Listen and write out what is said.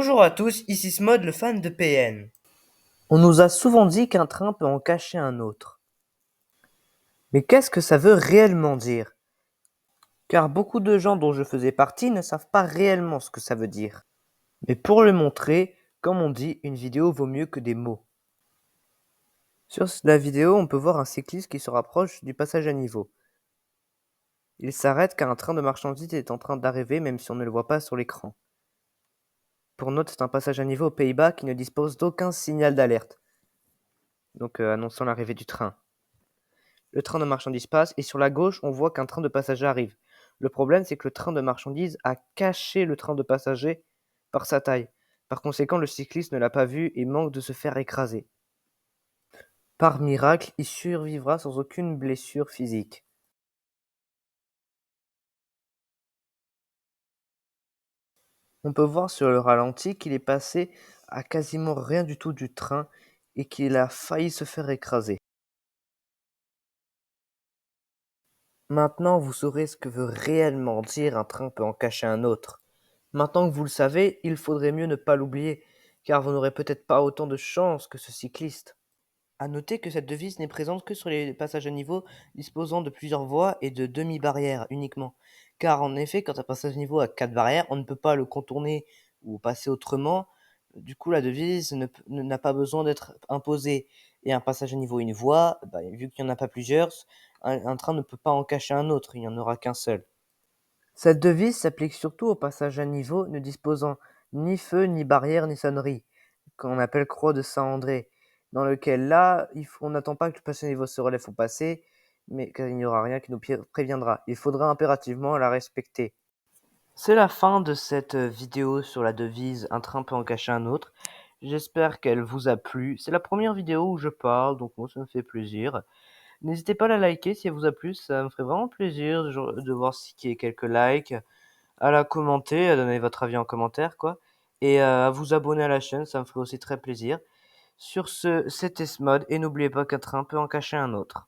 Bonjour à tous, ici Smod, le fan de PN. On nous a souvent dit qu'un train peut en cacher un autre. Mais qu'est-ce que ça veut réellement dire? Car beaucoup de gens dont je faisais partie ne savent pas réellement ce que ça veut dire. Mais pour le montrer, comme on dit, une vidéo vaut mieux que des mots. Sur la vidéo, on peut voir un cycliste qui se rapproche du passage à niveau. Il s'arrête car un train de marchandises est en train d'arriver même si on ne le voit pas sur l'écran. Pour note, c'est un passage à niveau aux Pays-Bas qui ne dispose d'aucun signal d'alerte, donc annonçant l'arrivée du train. Le train de marchandises passe et sur la gauche, on voit qu'un train de passagers arrive. Le problème, c'est que le train de marchandises a caché le train de passagers par sa taille. Par conséquent, le cycliste ne l'a pas vu et manque de se faire écraser. Par miracle, il survivra sans aucune blessure physique. On peut voir sur le ralenti qu'il est passé à quasiment rien du tout du train et qu'il a failli se faire écraser. Maintenant, vous saurez ce que veut réellement dire un train peut en cacher un autre. Maintenant que vous le savez, il faudrait mieux ne pas l'oublier, car vous n'aurez peut-être pas autant de chance que ce cycliste. À noter que cette devise n'est présente que sur les passages à niveau disposant de plusieurs voies et de demi-barrières uniquement. Car en effet, quand un passage à niveau a 4 barrières, on ne peut pas le contourner ou passer autrement. Du coup, la devise n'a pas besoin d'être imposée. Et un passage à niveau une voie, vu qu'il n'y en a pas plusieurs, un train ne peut pas en cacher un autre, il n'y en aura qu'un seul. Cette devise s'applique surtout aux passages à niveau ne disposant ni feu, ni barrière, ni sonnerie, qu'on appelle croix de Saint-André, dans lequel là, on n'attend pas que le passage à niveau se relève pour passer, mais qu'il n'y aura rien qui nous préviendra. Il faudra impérativement la respecter. C'est la fin de cette vidéo sur la devise Un train peut en cacher un autre. J'espère qu'elle vous a plu. C'est la première vidéo où je parle, donc moi ça me fait plaisir. N'hésitez pas à la liker si elle vous a plu, ça me ferait vraiment plaisir de voir qu'il y ait quelques likes, à la commenter, à donner votre avis en commentaire, quoi. Et à vous abonner à la chaîne, ça me ferait aussi très plaisir. Sur ce, c'était Smod, et n'oubliez pas qu'un train peut en cacher un autre.